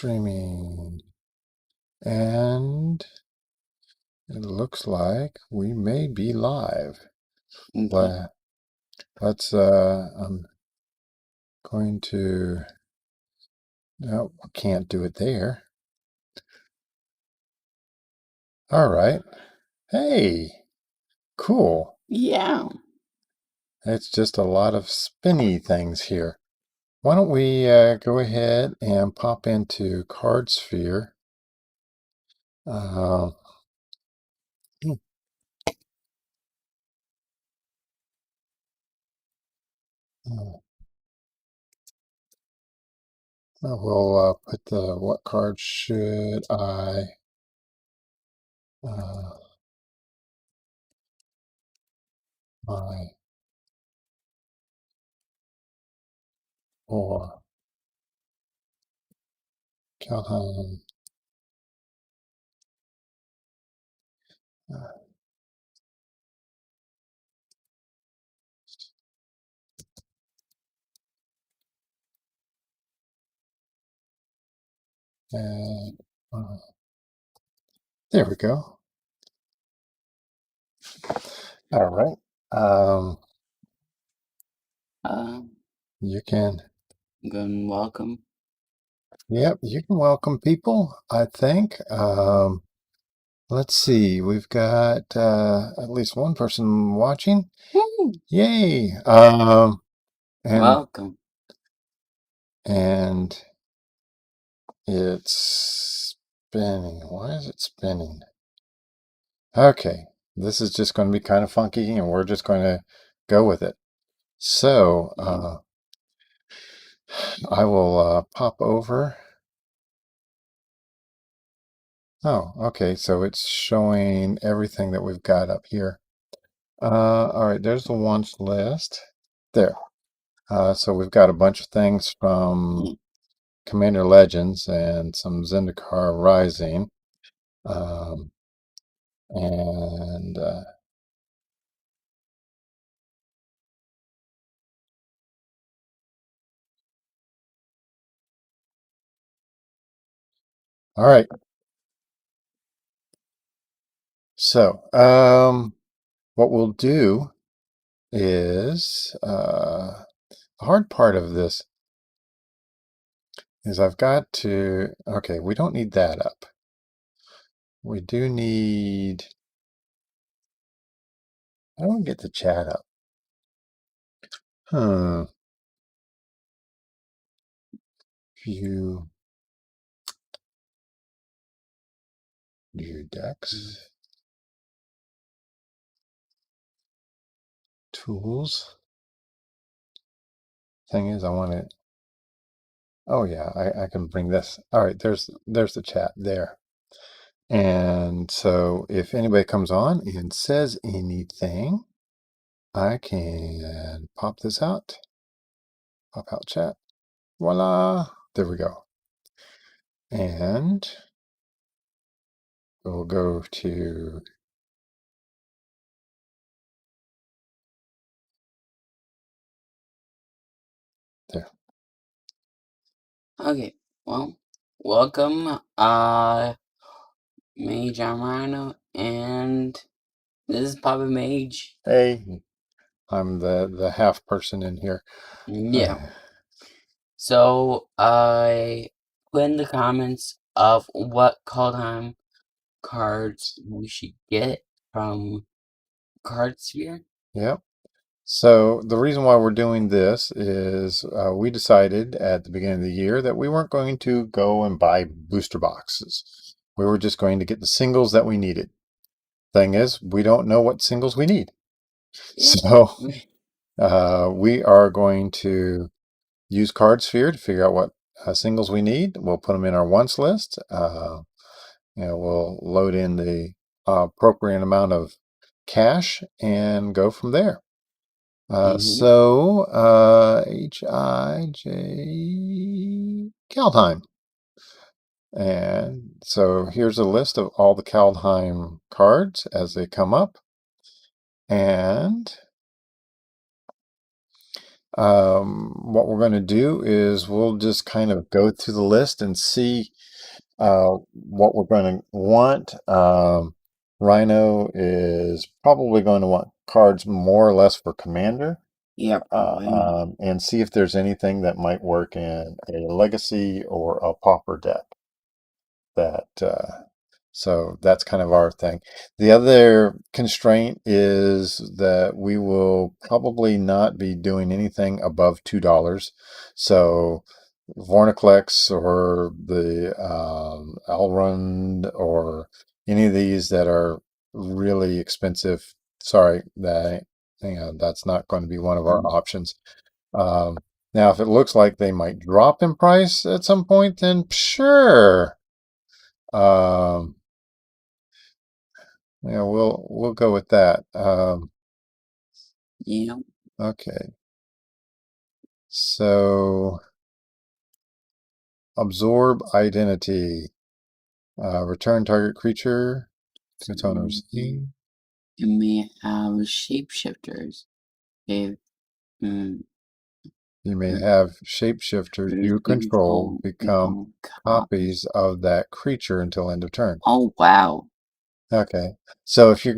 streaming. And it looks like we may be live. Okay. Let's, I'm going to, no, can't do it there. All right. Hey, cool. Yeah. It's just a lot of spinny things here. Why don't we go ahead and pop into CardSphere. Uh, we'll put the what card should I my or Kaldheim and there we go. All right. You can. Good. Welcome. Yep, you can welcome people, I think. Let's see. We've got at least one person watching. Woo. Yay. Welcome. And it's spinning. Why is it spinning? Okay. This is just going to be kind of funky, and we're just going to go with it. So, I will pop over. Oh, okay. So it's showing everything that we've got up here. All right. There's the wants list. There. So we've got a bunch of things from Commander Legends and some Zendikar Rising. And all right. So, what we'll do is the hard part of this is I've got to, okay, we don't need that up. We do need, I don't get the chat up. View decks. Tools. Thing is, I want to, oh yeah, I can bring this. All right, there's the chat there. And so if anybody comes on and says anything, I can pop this out. Pop out chat. Voila. There we go. And we'll go to there. Okay. Well, welcome, Mage Rhino, and this is Papa Mage. Hey, I'm the half person in here. Yeah. So I put in the comments of what Kaldheim cards we should get from CardSphere. Yep. So the reason why we're doing this is we decided at the beginning of the year that we weren't going to go and buy booster boxes. We were just going to get the singles that we needed. Thing is, we don't know what singles we need. So we are going to use CardSphere to figure out what singles we need. We'll put them in our wants list. We'll load in the appropriate amount of cash and go from there. So H-I-J Kaldheim. And so here's a list of all the Kaldheim cards as they come up. And What we're going to do is we'll just kind of go through the list and see what we're going to want. Rhino is probably going to want cards more or less for commander. Yeah, probably. And see if there's anything that might work in a legacy or a pauper deck. So that's kind of our thing. The other constraint is that we will probably not be doing anything above $2. So Vorniclex or the Alrund or any of these that are really expensive. Sorry, that's not going to be one of our options. Now, if it looks like they might drop in price at some point, then sure. Yeah, we'll go with that. Yeah. Okay. So absorb identity. Return target creature to its owner's name. You may have shapeshifters. If You may have shapeshifters you control become copies of that creature until end of turn. Oh wow. Okay. So if you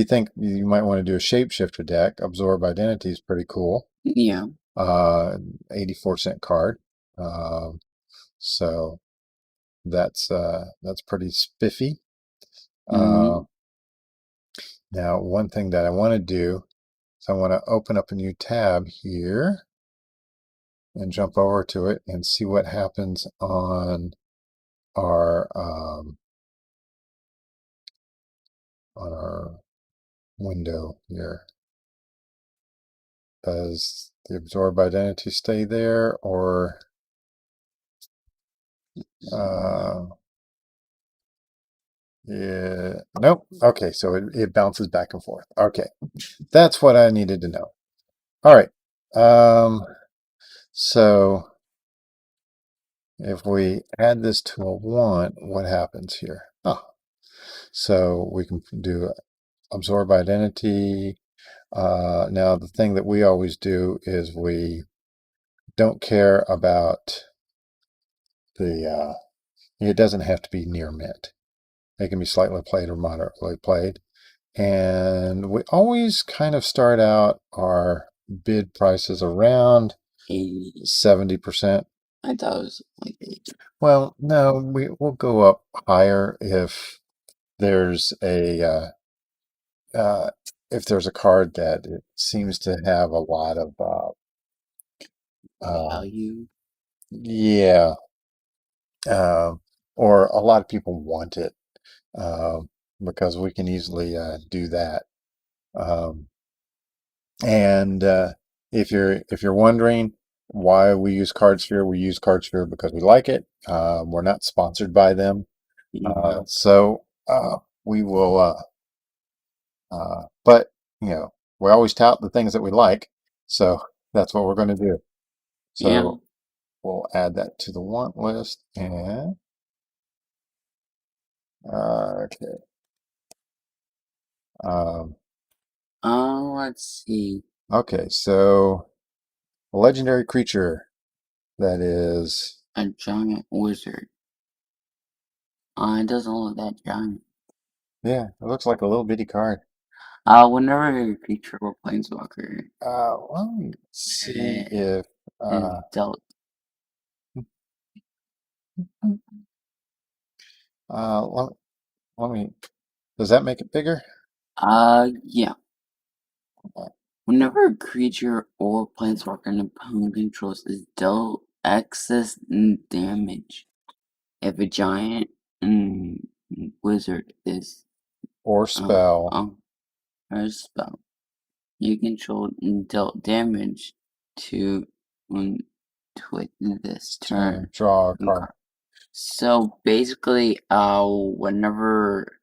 think you might want to do a shapeshifter deck, absorb identity is pretty cool. Yeah. 84-cent card. So that's pretty spiffy. Now, one thing that I want to do is I want to open up a new tab here and jump over to it and see what happens on our window here. Does the absorb identity stay there, or yeah, nope. Okay, so it bounces back and forth. Okay, that's what I needed to know. All right. So if we add this to a want, what happens here? So we can do absorb identity. Now the thing that we always do is we don't care about it doesn't have to be near mint. It can be slightly played or moderately played. And we always kind of start out our bid prices around 70%. I thought it was like 80. Well, no, we'll go up higher if there's a card that it seems to have a lot of Value. Yeah, or a lot of people want it, because we can easily do that. And if you're wondering why we use CardSphere, we use CardSphere because we like it. We're not sponsored by them, so we will. But we always tout the things that we like, so that's what we're going to do. So we'll add that to the want list, and okay. Let's see. Okay, so a legendary creature that is a giant wizard. It doesn't look that giant. Yeah, it looks like a little bitty card. Whenever a creature or planeswalker Let me see if is dealt. let me. Does that make it bigger? Yeah. Whenever a creature or planeswalker an opponent controls is dealt excess damage, if a giant wizard is Or spell. or a spell, you control dealt damage to this turn. Draw a card. So basically, whenever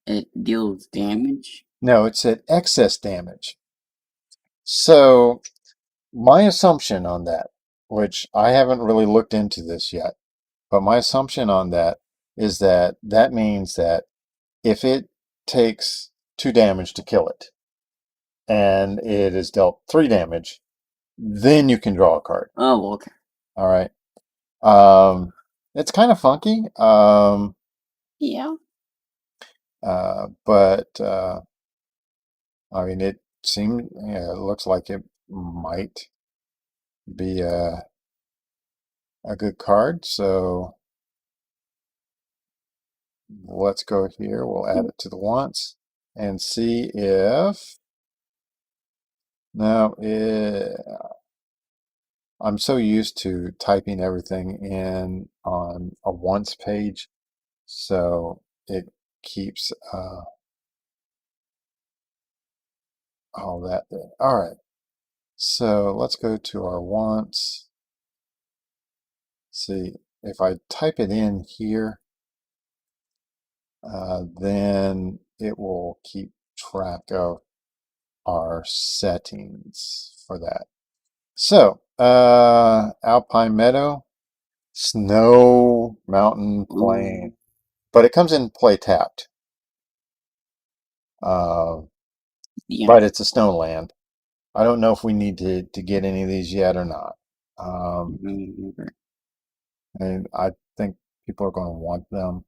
it deals damage. No, it said excess damage. So my assumption on that, which I haven't really looked into this yet, but my assumption on that is that means that if it takes 2 damage to kill it, and it is dealt 3 damage, then you can draw a card. Oh, okay. All right. It's kind of funky. Yeah. But I mean, it seemed, yeah, it looks like it might be a good card. So let's go here. We'll add it to the wants and see if now I'm so used to typing everything in on a wants page, so it keeps all that there. All right. So let's go to our wants. See if I type it in here, then it will keep track of our settings for that. So, Alpine Meadow, Snow, Mountain, Plain, but it comes in play tapped. Yeah. But it's a snowland. I don't know if we need to get any of these yet or not. And I think people are going to want them.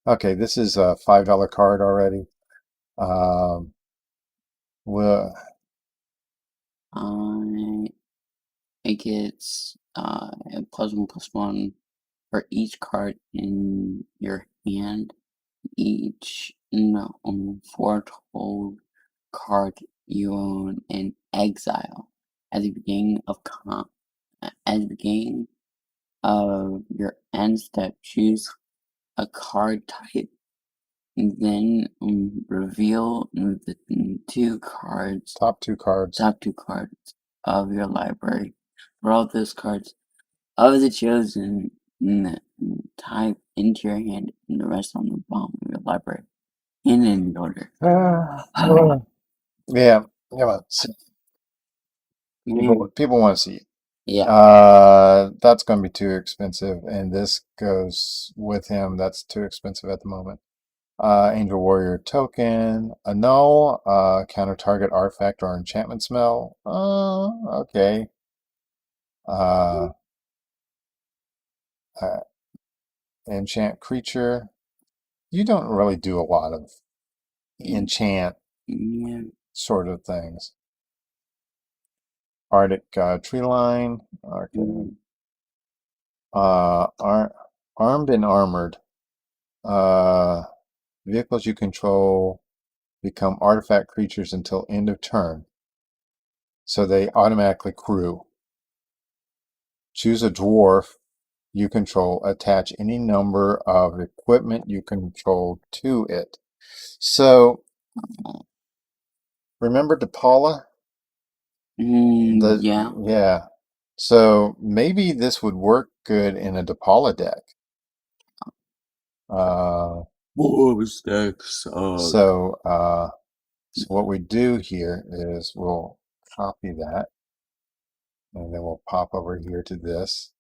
Okay, this is a $5 card already. Well, It gets a +1/+1 for each card in your hand. For total card you own in exile at the beginning of your end step. Choose a card type, and then reveal the top two cards. top two cards of your library. For all those cards of the chosen type into your hand, and the rest on the bottom of your library in any order. Yeah, come on. People want to see it. Yeah. That's going to be too expensive, and this goes with him. That's too expensive at the moment. Angel Warrior token, annul, counter target artifact or enchantment smell. Okay. Uh, enchant creature. You don't really do a lot of enchant Yeah. sort of things. Arctic tree line. Okay. Armed and armored. Vehicles you control become artifact creatures until end of turn. So they automatically crew. Choose a dwarf you control. Attach any number of equipment you control to it. So remember Depaula? Yeah. Yeah. So maybe this would work good in a Depaula deck. Boys deck suck. So what we do here is we'll copy that, and then we'll pop over here to this,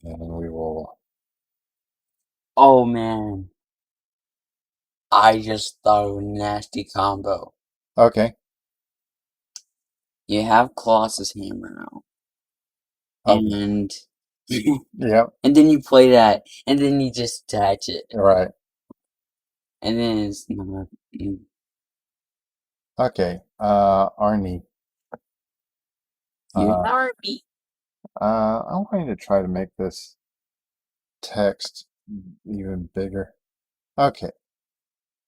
and we will. Oh man, I just thought of a nasty combo. Okay. You have Colossus Hammer out, Okay. and Yep. and then you play that, and then you just attach it, Right. and then it's not. Okay. Arnie. You're Uh, sorry. I'm going to try to make this text even bigger. Okay.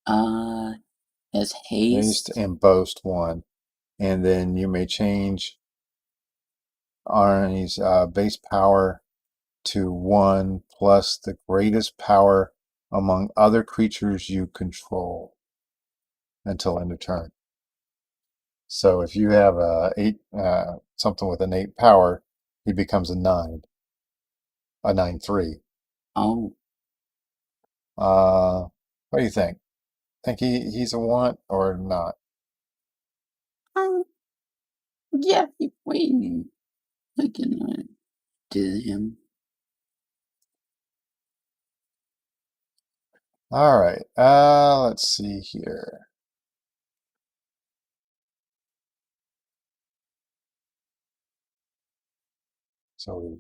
As Haste haste. and boast one, and then you may change Arnie's base power to 1 plus the greatest power among other creatures you control until end of turn. So if you have a 8, something with an 8 power, he becomes a 9, a 9/3. Oh. What do you think? Think he's a want or not? Yeah. Keep waiting. I can do him. All right. Let's see here. So we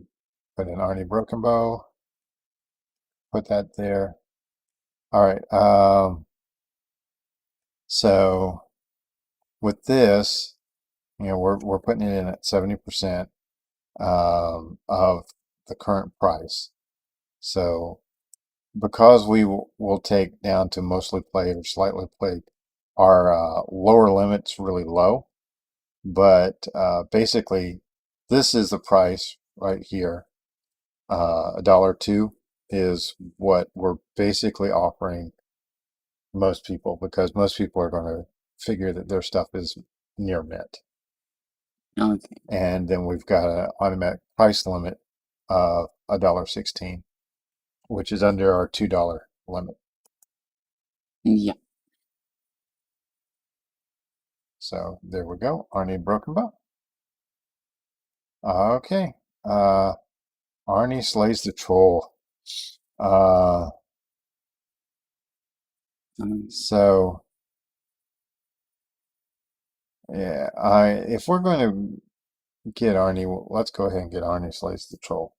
put in Arnie Broken Bow, put that there. All right. So with this, we're putting it in at 70% of the current price. So because we will take down to mostly played or slightly played, our lower limit's really low. But basically, this is the price right here. $1.02 is what we're basically offering most people, because most people are going to figure that their stuff is near mint. Okay. And then we've got an automatic price limit of $1.16, which is under our $2 limit. Yeah. So there we go. Arnie Broken Bow. Okay. Arnie slays the troll. So yeah, if we're going to get Arnie, let's go ahead and get Arnie slays the troll.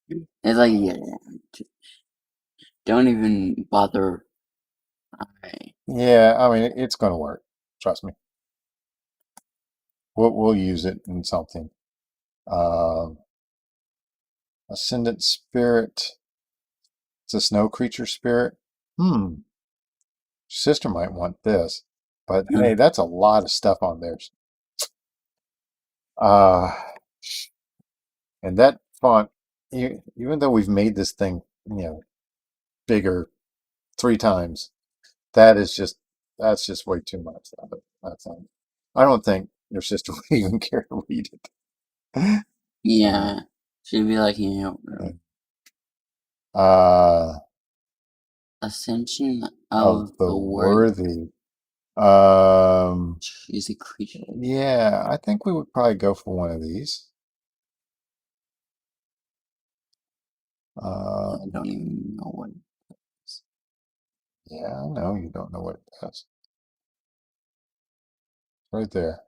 It's like, yeah, don't even bother. Alright. Yeah, I mean it's going to work. Trust me. We'll use it in something. Ascendant Spirit. It's a snow creature spirit. Sister might want this, but hey, that's a lot of stuff on there. Uh, and that font, even though we've made this thing, bigger 3 times, that's just way too much. I don't think your sister would even care to read it. Yeah. She'd be like, Uh, Ascension of of the the Word. worthy. Choose a creature. Yeah, I think we would probably go for one of these. I don't even know what it is. Yeah, I know you don't know what it does. Right there.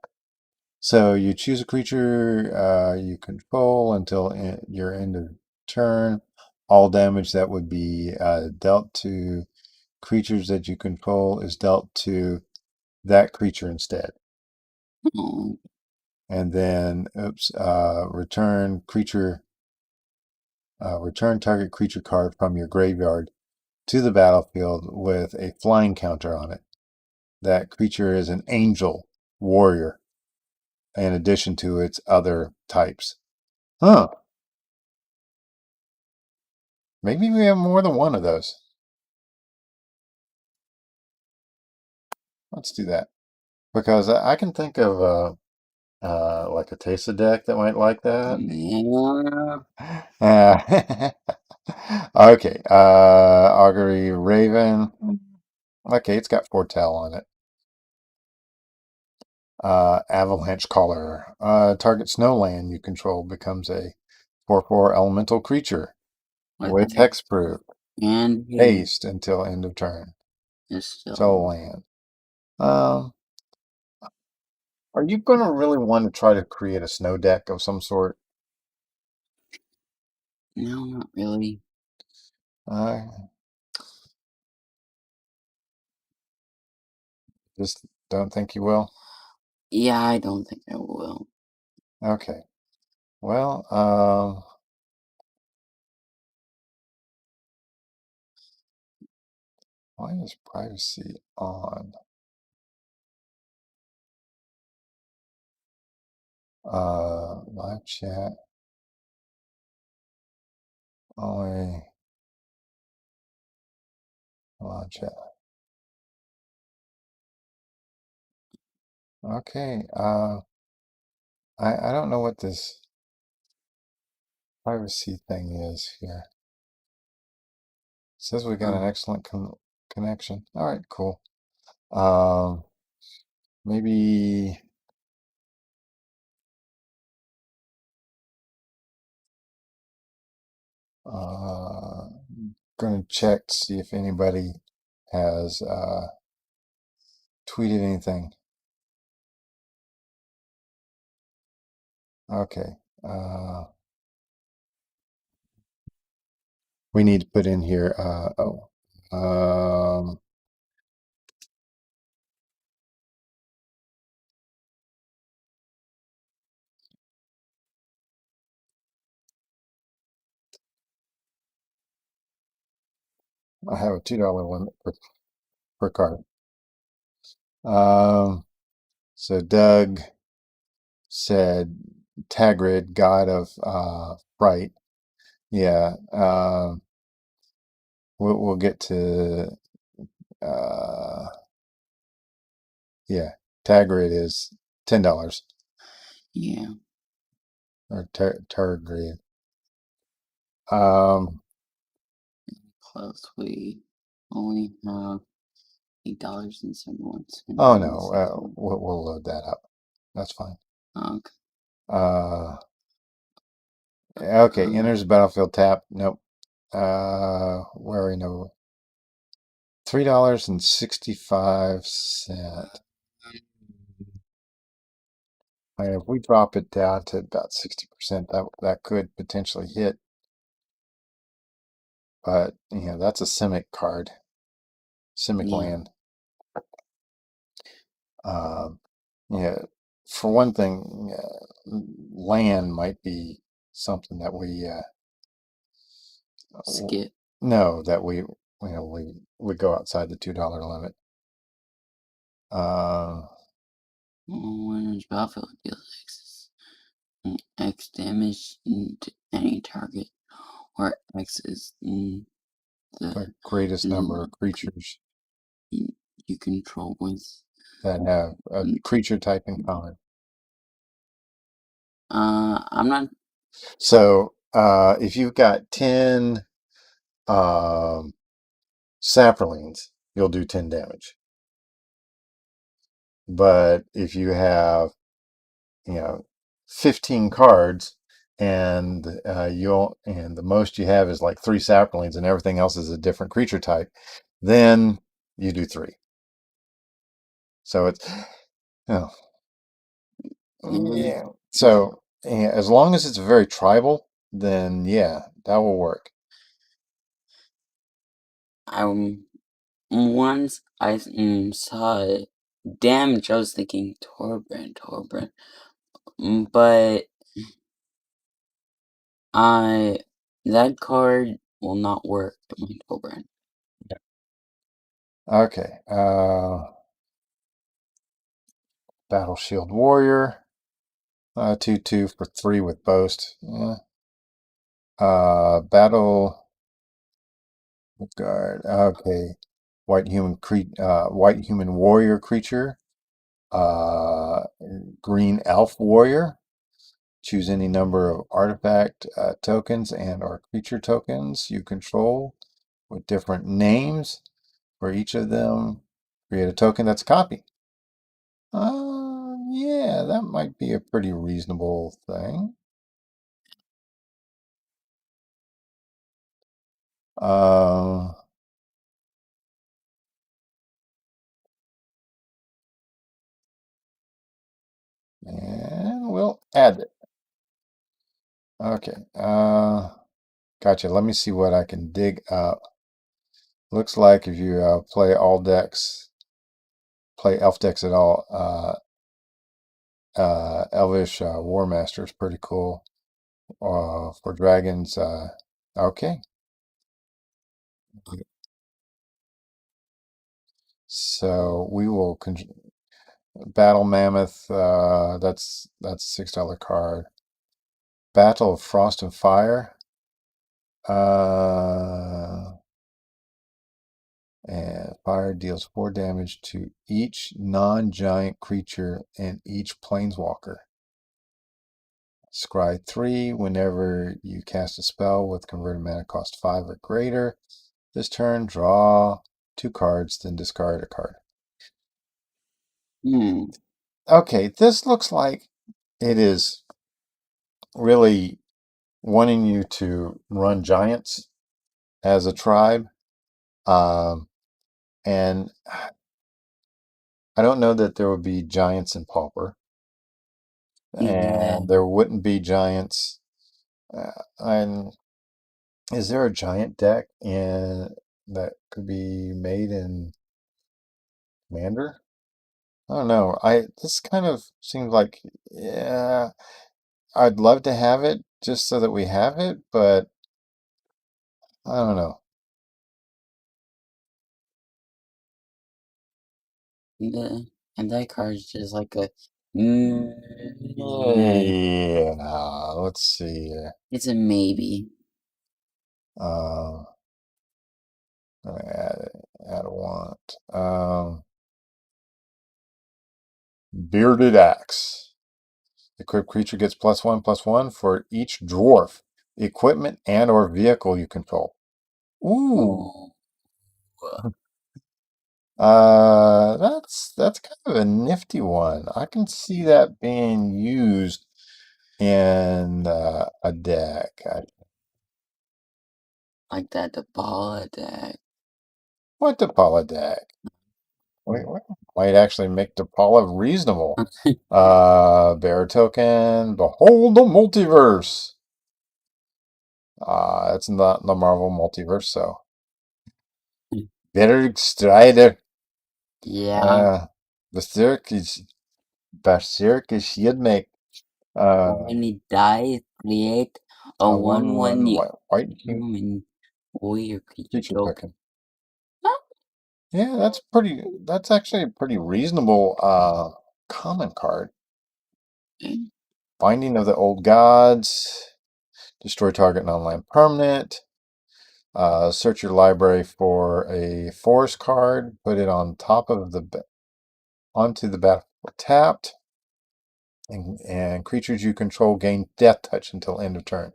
So you choose a creature you control until your end of turn. All damage that would be dealt to creatures that you control is dealt to that creature instead. Oh, And then, return target creature card from your graveyard to the battlefield with a flying counter on it. That creature is an angel warrior in addition to its other types. Huh. Maybe we have more than one of those. Let's do that. Because I can think of like a Tesa deck that might like that. yeah. Okay. Augury Raven. Okay, it's got Foretell on it. Avalanche Caller. Target snowland you control becomes a 4/4 elemental creature with hexproof. And Haste until end of turn. it's still. So land. Um, are you going to really want to try to create a snow deck of some sort? No, not really. I just don't think you will. Yeah, I don't think I will. Okay. Well, why is privacy on? Live chat. Only live chat. Okay. I don't know what this privacy thing is here. It says we got an excellent connection. All right, cool. Maybe gonna check to see if anybody has tweeted anything. Okay. We need to put in here, I have a $2 limit per card. So Doug said Tagrid, god of fright. Yeah, we'll get to yeah. Tagrid is $10 Yeah. or Targrid. Um, Close. We only have $8.71. oh no, we'll load that up. That's fine. Okay. Okay, enters the battlefield tap. Nope. Where we know $3.65. If we drop it down to about 60%, that could potentially hit. But that's a Simic card, Simic Yeah. land. Yeah, for one thing, land might be something that we Skip. no, that we go outside the $2 limit. Winner's battlefield deals X damage to any target, where X is The the greatest number of creatures you control with. that have a creature type in common. I'm not. So if you've got 10 saprolines, you'll do 10 damage. But if you have 15 cards and the most you have is like 3 saprolines and everything else is a different creature type, then you do 3. So it's yeah. So as long as it's very tribal, then yeah, that will work. Once I saw damage, I was thinking Torbrand, but that card will not work to my Torbrand. Okay. Battle Shield Warrior. 2/2 for 3 with Boast. Yeah. Battle Guard. Okay. White human warrior creature. Green elf warrior. Choose any number of artifact tokens and/or creature tokens you control with different names. For each of them, create a token that's a copy. Yeah, that might be a pretty reasonable thing. And we'll add it. Okay. Gotcha. Let me see what I can dig up. Looks like if you play elf decks at all, Elvish Warmaster is pretty cool. For dragons, okay. So we will Battle Mammoth. That's a $6 card. Battle of Frost and Fire. And fire deals 4 damage to each non-giant creature and each planeswalker. Scry 3 whenever you cast a spell with converted mana cost 5 or greater. This turn, draw 2 cards, then discard a card. Okay, this looks like it is really wanting you to run giants as a tribe. And I don't know that there would be giants in Pauper. Yeah. And there wouldn't be giants. And Is there a giant deck in that could be made in Commander? I don't know. This kind of seems like, yeah, I'd love to have it just so that we have it, but I don't know. And that card's just like a. Yeah, let's see here. It's a maybe. Uh, I'm gonna add a want. Bearded Axe. Equipped creature gets +1/+1 for each dwarf, equipment, and or vehicle you control. Ooh. Ooh. That's kind of a nifty one. I can see that being used in a deck. Like that Depaula deck. What Depaula deck? We might actually make Depaula reasonable. Bear token, behold the multiverse. It's not the Marvel multiverse, so. Better Strider. Yeah. Berserk is you'd make When he dies, create a a 1/1 white human warrior creature creature token. token. Yeah, that's actually a pretty reasonable common card. Binding of the Old Gods. Destroy target non-land permanent. Search your library for a forest card. Put it on top of onto the battlefield tapped. And creatures you control gain death touch until end of turn.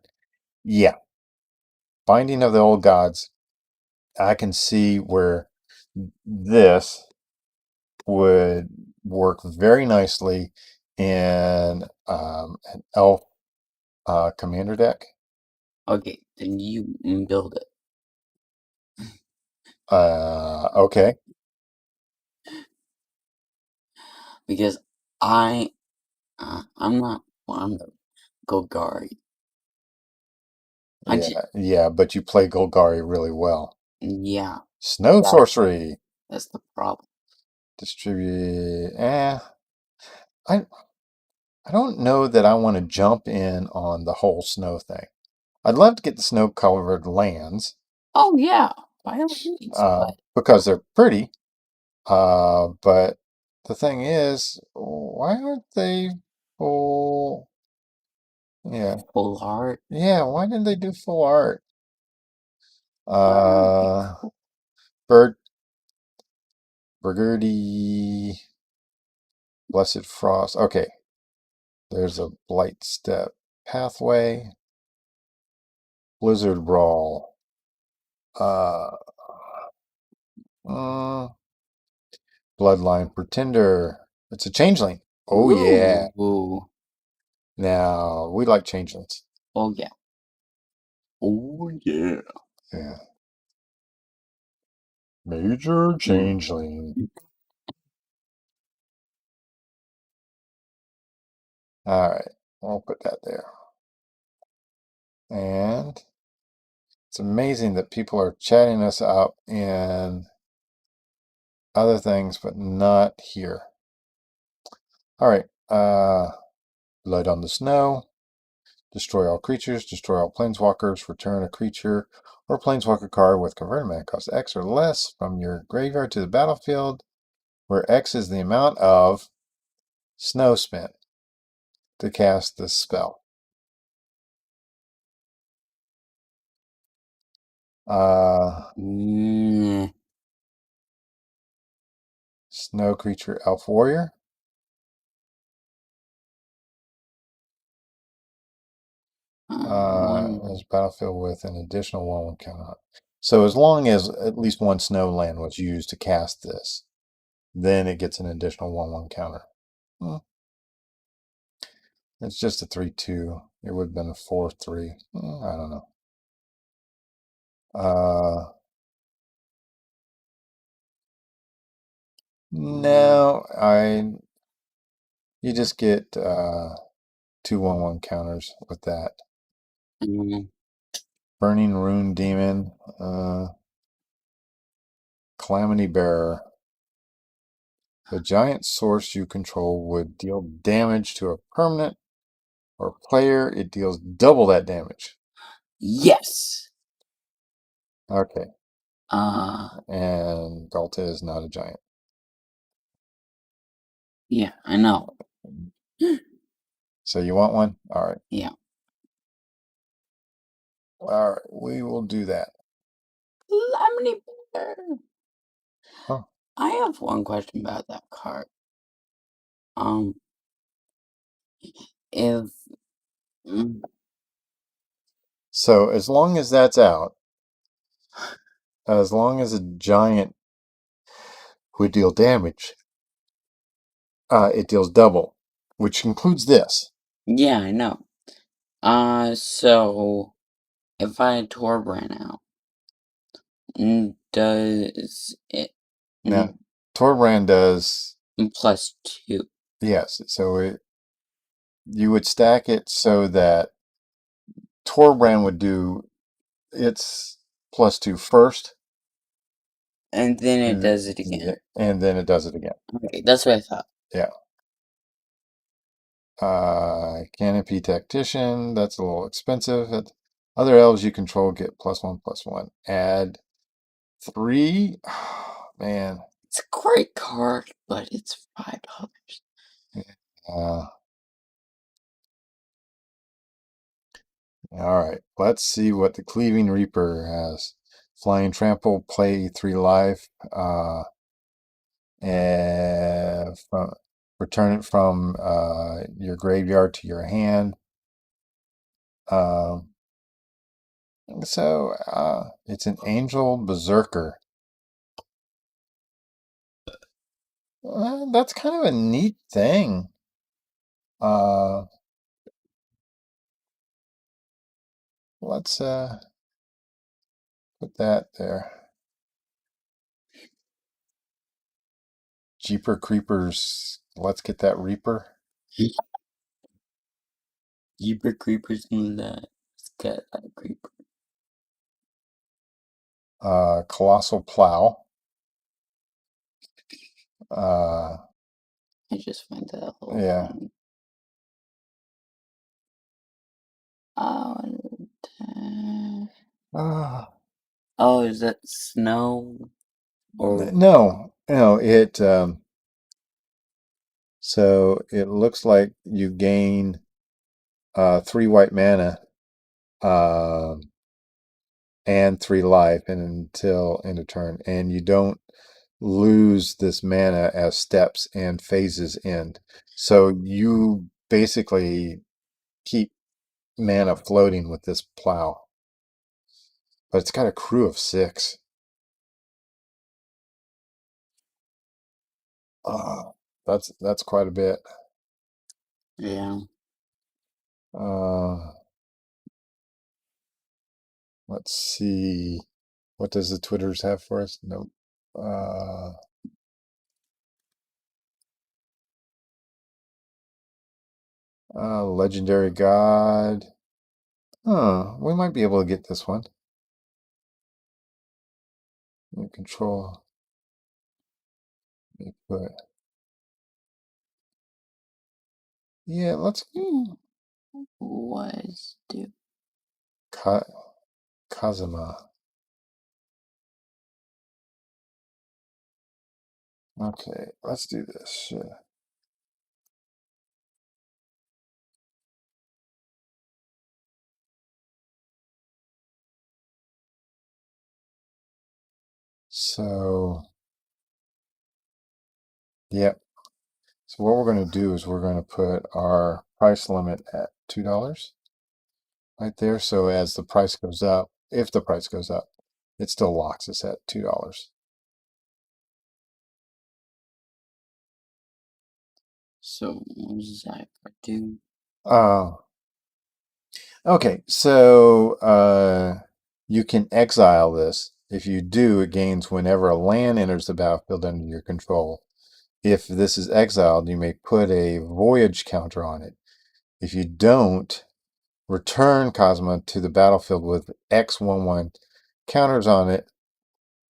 Yeah. Binding of the Old Gods. I can see where this would work very nicely in an elf commander deck. Okay, then you build it. Okay. Because I'm not fond of Golgari. Yeah, but you play Golgari really well. Yeah, Snow that sorcery. that's the problem. Distribute. I I don't know that I want to jump in on the whole snow thing. I'd love to get the snow covered lands Oh yeah, by all means, but because they're pretty. But the thing is, why aren't they full? Yeah, full heart. yeah. Why didn't they do full art? Well, Bird, Burgundy, Blessed Frost. Okay, there's a Blight Step pathway, Blizzard Brawl. Uh, mm, Bloodline Pretender. It's a changeling. Oh yeah. ooh, Now we like changelings. oh yeah, oh yeah. Yeah. Major changeling. All right, I'll put that there. And it's amazing that people are chatting us up in other things, but not here. All right, Blood on the Snow. Destroy all creatures, destroy all planeswalkers, return a creature or planeswalker card with converted mana cost X or less from your graveyard to the battlefield, where X is the amount of snow spent to cast this spell. Mm, Snow creature elf warrior. one. This battlefield with an additional 1/1 counter. So as long as at least one snow land was used to cast this, then it gets an additional 1/1 counter. Hmm. It's just a 3/2. It would have been a 4/3. I don't know. No, you just get 2/1/1 counters with that. Mm, Burning Rune Demon. Calamity Bearer. The giant source you control would deal damage to a permanent or player. It deals double that damage. Yes. Okay. Uh, And Galta is not a giant. yeah, I know. So you want one? All right. Yeah. All right. We will do that. Lemony Bear. Huh. I have one question about that card. If So as long as that's out, as long as a giant would deal damage, it deals double, which includes this. yeah, I know. So if I Torbrand out, does it Now, Torbrand does +2? yes. So you would stack it so that Torbrand would do its +2 first, And then it does it again. and then it does it again. Okay, that's what I thought. Yeah. Canopy Tactician, that's a little expensive. Other elves you control get +1/+1. Add 3. Man. It's a great card, but it's $5. All right, let's see what the Cleaving Reaper has. Flying Trample, play 3 life. And return it from your graveyard to your hand. So it's an Angel Berserker. That's kind of a neat thing. Let's put that there. Jeeper Creepers. Let's get that Reaper. Jeeper Creepers and let's get a Creeper. Colossal Plow. I just find that a little Yeah. funny. Oh, is that snow? Or No, it so it looks like you gain 3 white mana and 3 life until end of turn, and you don't lose this mana as steps and phases end. So you basically keep mana floating with this plow. But it's got a crew of 6. That's quite a bit. yeah. Let's see. What does the Twitters have for us? Nope. Legendary God. We might be able to get this one. Control. Put. Yeah, let's. Was do. Kazuma. Okay, let's do this. So, yep. So what we're going to do is we're going to put our price limit at $2 right there. So as the price goes up, if the price goes up, it still locks us at $2. So what does that do? Okay, so you can exile this. If you do, it gains whenever a land enters the battlefield under your control. If this is exiled, you may put a voyage counter on it. If you don't, return Cosmo to the battlefield with X11 counters on it,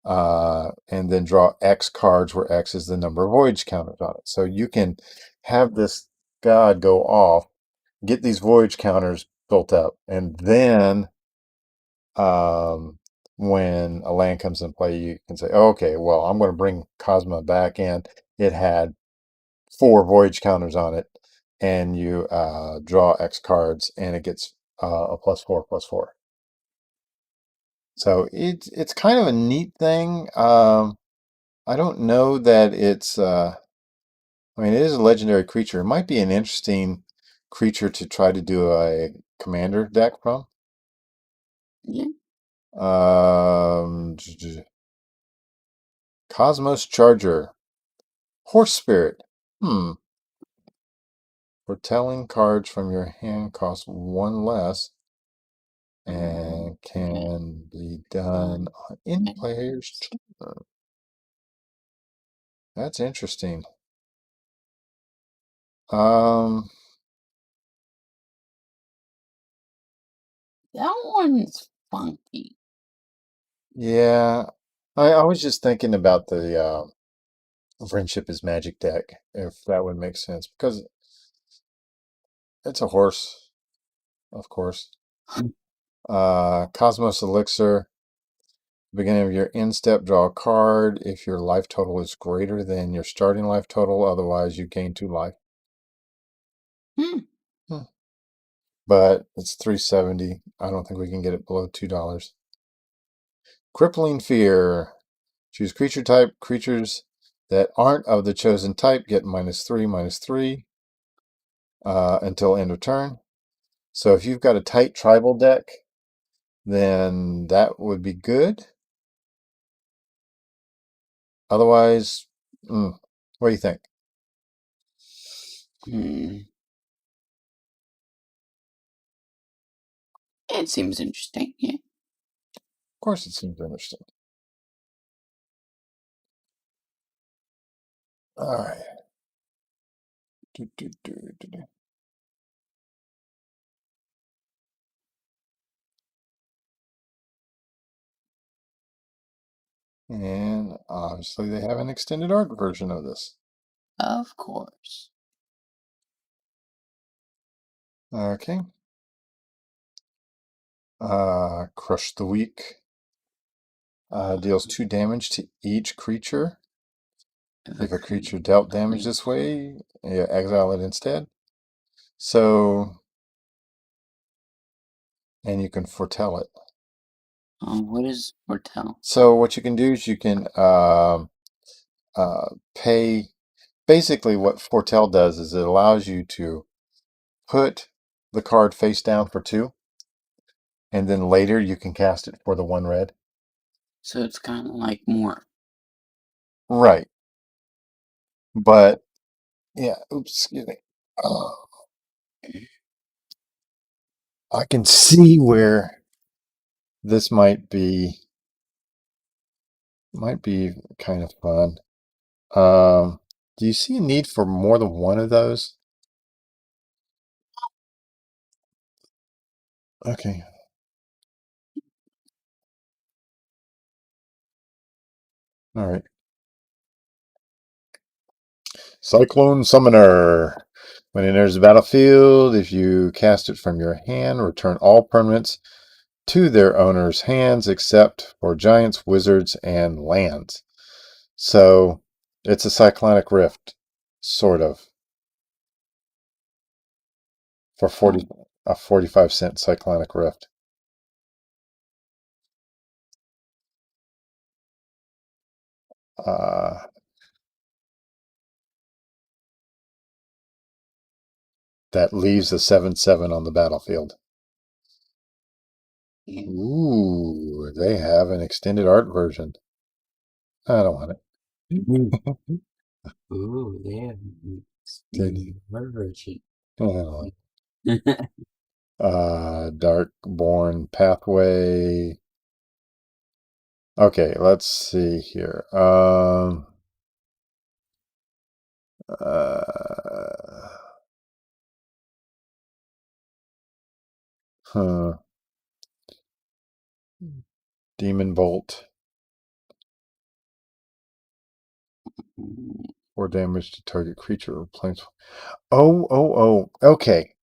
and then draw X cards where X is the number of voyage counters on it. So you can have this god go off, get these voyage counters built up, and then when a land comes in play, you can say, oh, okay, well, I'm going to bring Cosmo back in. It had 4 voyage counters on it, and you draw X cards, and it gets a +4/+4. So it's kind of a neat thing. I don't know that it's. I mean, it is a legendary creature. It might be an interesting creature to try to do a commander deck from. Yeah. Cosmos Charger, Horse Spirit. Foretelling cards from your hand cost 1 less and can be done on any player's turn. That's interesting. That one's funky. Yeah, I was just thinking about the Friendship is Magic deck, if that would make sense, because it's a horse, of course. Cosmos Elixir. Beginning of your end step, draw a card if your life total is greater than your starting life total. Otherwise, you gain 2 life. Hmm. But it's $3.70. I don't think we can get it below $2. Crippling Fear. Choose creature type. Creatures that aren't of the chosen type get -3/-3 until end of turn. So if you've got a tight tribal deck, then that would be good. Otherwise, what do you think? It seems interesting, yeah. Of course it seems interesting. All right. And obviously they have an extended art version of this. Of course. Okay. Crush the Weak. Deals 2 damage to each creature. If a creature dealt damage this way, you exile it instead. So, and you can foretell it. What is foretell? So what you can do is you can pay. Basically, what foretell does is it allows you to put the card face down for 2, and then later you can cast it for the 1 red. So it's kind of like more. Right. But yeah, oops, excuse me. I can see where this might be kind of fun. Do you see a need for more than one of those? Okay. All right. Cyclone Summoner. When it enters the battlefield, if you cast it from your hand, return all permanents to their owner's hands except for giants, wizards, and lands. So it's a cyclonic rift, sort of, for 45-cent cyclonic rift. That leaves a 7/7 on the battlefield. Ooh, they have an extended art version. I don't want it. Ooh, yeah. I don't want it. Darkborn Pathway. Okay, let's see here. Uh, Huh. Demon Bolt. Mm, 4 damage to target creature or planes. Oh. Okay.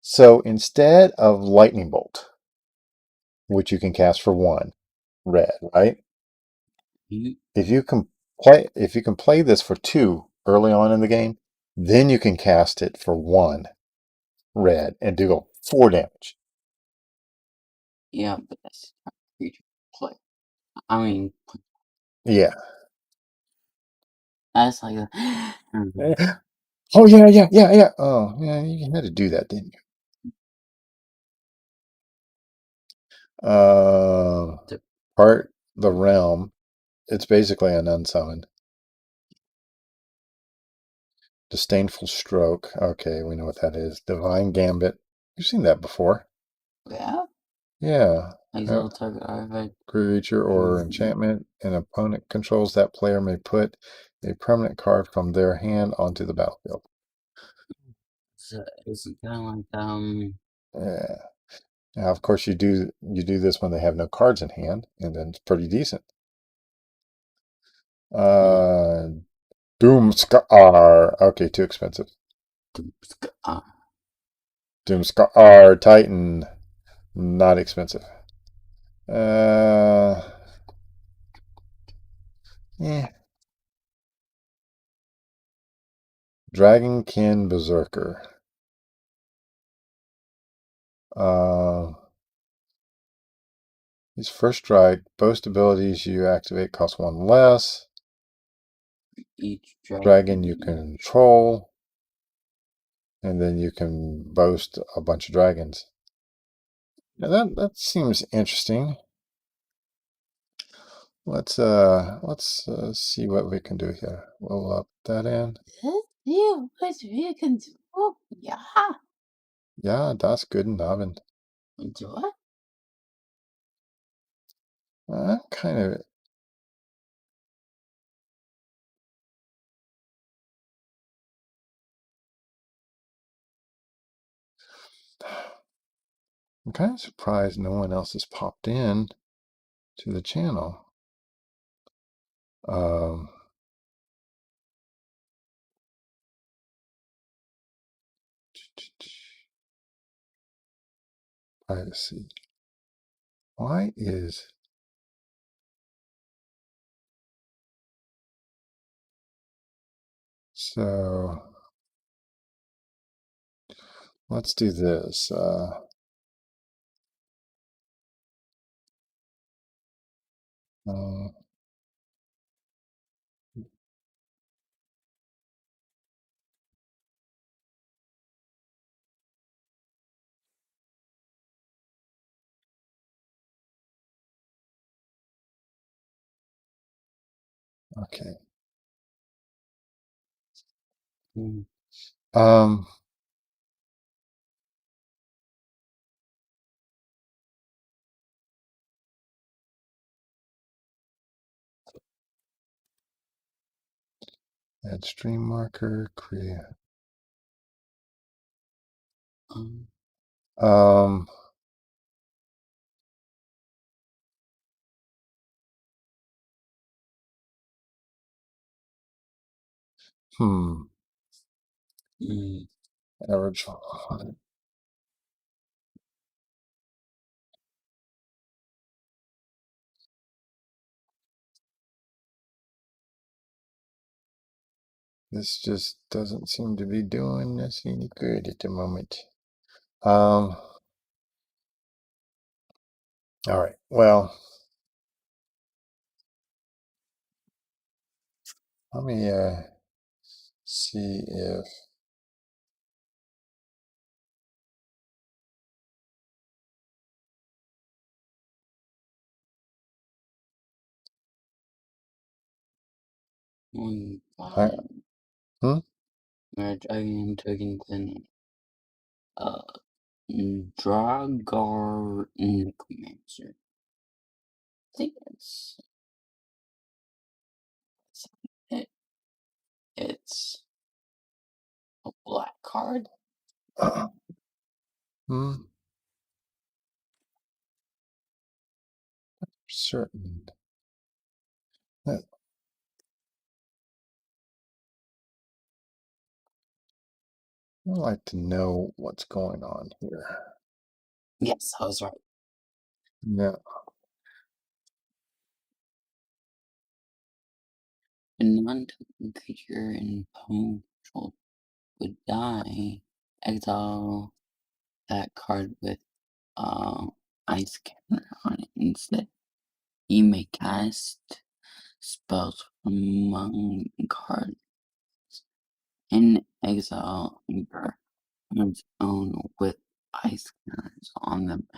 So instead of Lightning Bolt, which you can cast for 1 red, right? mm, If you can play this for 2 early on in the game, then you can cast it for 1 red and do 4 damage. yeah, but that's not creature play. I mean, Yeah. that's like a. Oh yeah. Oh yeah, you had to do that, didn't you? Part the realm. It's basically an unsummon. Disdainful Stroke. Okay, we know what that is. Divine Gambit. You've seen that before. Yeah? Yeah. Exile target artifact. Creature or enchantment an opponent controls, that player may put a permanent card from their hand onto the battlefield. So it's kind of Yeah. Now, of course, you do this when they have no cards in hand, and then it's pretty decent. Doomskar. Okay, too expensive. Doomskar Titan. Not expensive. Yeah. Dragonkin Berserker. His first strike, boast abilities you activate cost 1 less. each Dragon you control, and then you can boast a bunch of dragons. Now that seems interesting. Let's see what we can do here. We'll put that in. Let's see what we can do. Yeah. Yeah, that's good and Abend. What? Kind of. I'm kind of surprised no one else has popped in to the channel. Privacy. Why is so? Let's do this. Okay. Mm. Um. Add stream marker. Create. Um. Hmm. Average. This just doesn't seem to be doing us any good at the moment. All right. Well, let me see if I, hmm? Dragon token then Dragar Necromancer. I think it's a black card. Hmm. certain. That, I'd like to know what's going on here. Yes, I was right. No. A non-token creature in opponent control would die. Exile that card with ice counter on it instead. You may cast spells from among cards in exile on its own with ice counters on them,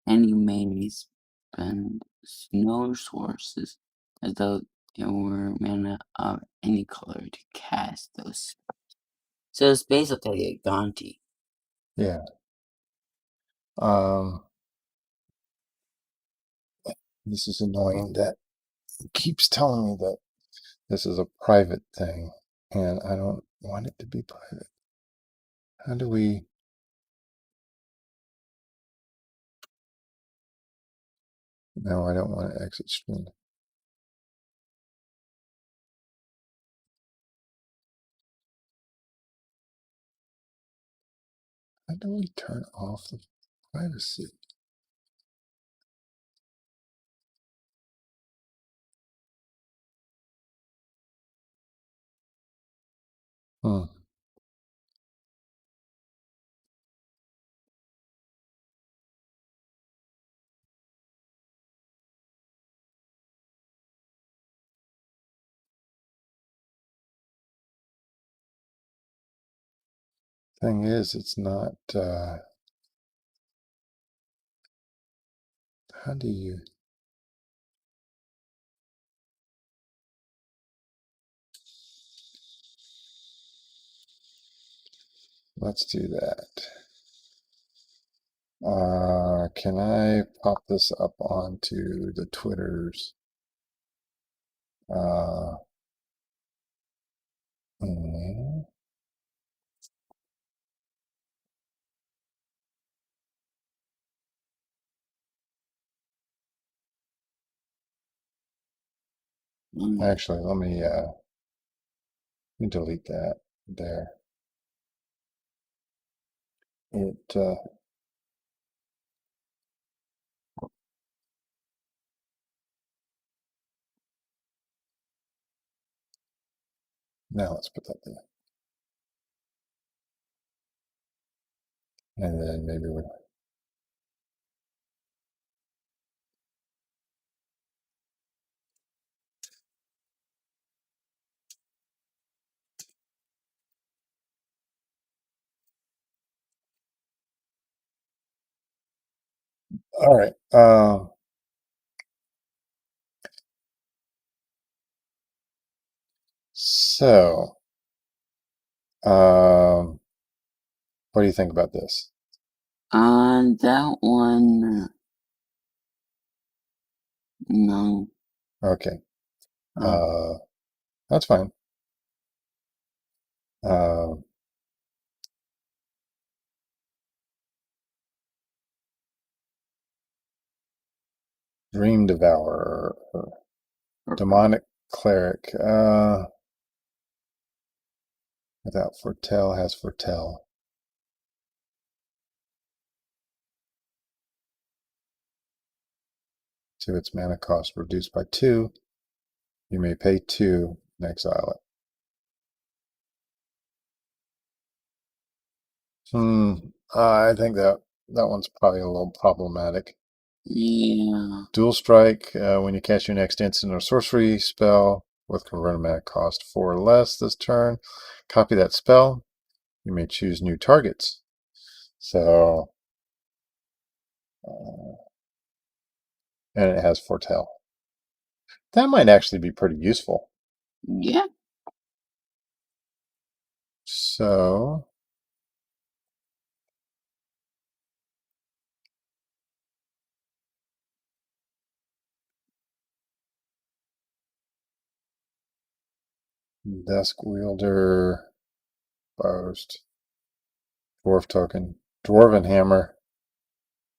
and you may spend snow sources as though there were mana of any color to cast those. So it's basically a Gonti. Yeah. This is annoying that it keeps telling me that this is a private thing, and I don't want it to be private. How do we... No, I don't want to exit screen. How do we turn off the privacy? Hmm. Thing is, it's not, how do you... Let's do that. Can I pop this up onto the Twitters? Mm, Actually, let me delete that there. It, now let's put that there. And then maybe we... All right. So, what do you think about this? On that one, no. Okay. That's fine. Dream Devourer, Demonic Cleric, without Foretell has Foretell. To its mana cost reduced by 2. You may pay 2 and exile it. I think that one's probably a little problematic. Yeah. Dual Strike, when you cast your next instant or sorcery spell with converted mana cost 4 or less this turn, copy that spell. You may choose new targets. So, and it has Foretell. That might actually be pretty useful. Yeah. So, Dusk Wielder, Boast, Dwarf Token, Dwarven Hammer.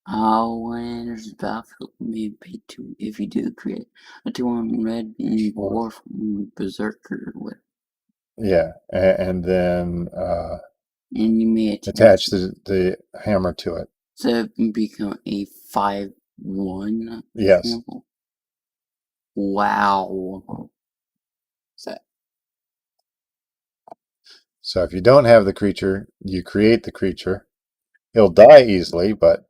When there's a battlefield, you may pay 2 if you do create a 2/1 red dwarf berserker with. Yeah, and then And you may attach the hammer to it. So it become a 5/1 Yes. example. Wow. So if you don't have the creature, you create the creature. He'll die easily, but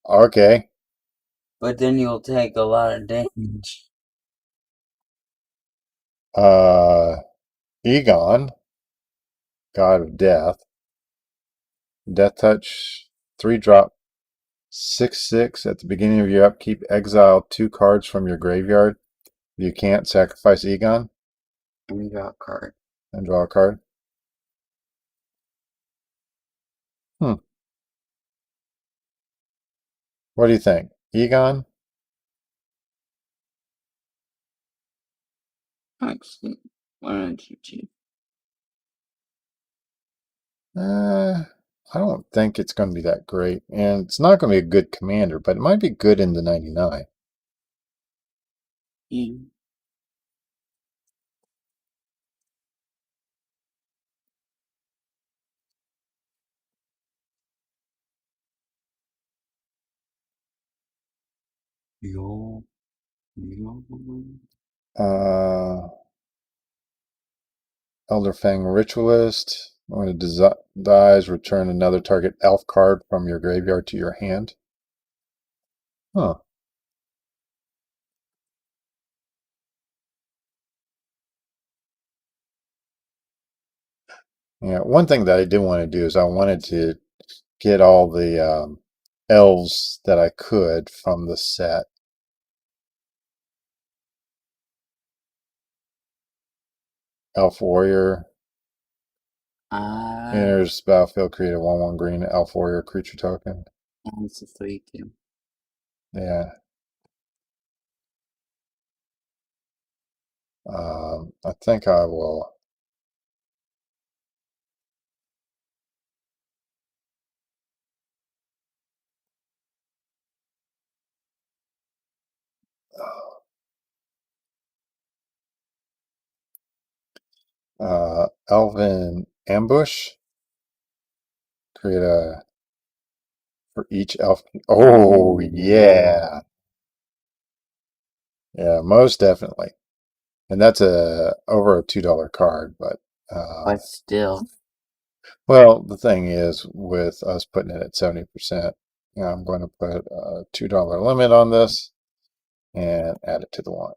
okay. But then you'll take a lot of damage. Egon, God of Death. Death Touch, 3-drop, 6/6. At the beginning of your upkeep, exile 2 cards from your graveyard. You can't sacrifice Egon. And draw a card. And draw a card. What do you think? Egon? Actually, why don't you choose? I don't think it's going to be that great. And it's not going to be a good commander, but it might be good in the 99. Yeah. Yo. Elderfang Ritualist. When it dies, return another target elf card from your graveyard to your hand. Huh. Yeah, one thing that I did want to do is I wanted to get all the elves that I could from the set. Elf Warrior. Enters battlefield, create a 1/1 green Elf Warrior creature token. And it's a 3/2. Yeah. I think I will. Elven Ambush. Create a for each elf. Oh yeah, yeah, most definitely. And that's over a $2 card, but still. well, the thing is, with us putting it at 70%, I'm going to put a $2 limit on this and add it to the one.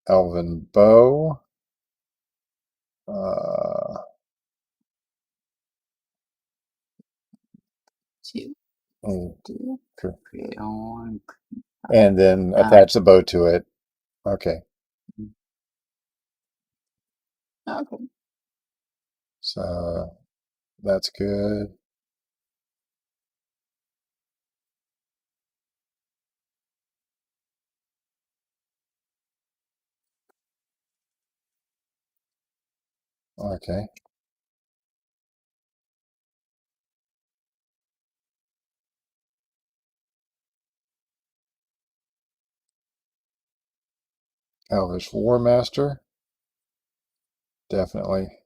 Elven Bow. Two. Sure. Create on. And then attach the bow to it. Okay. Okay. So that's good. Okay. Elvish Warmaster. Definitely.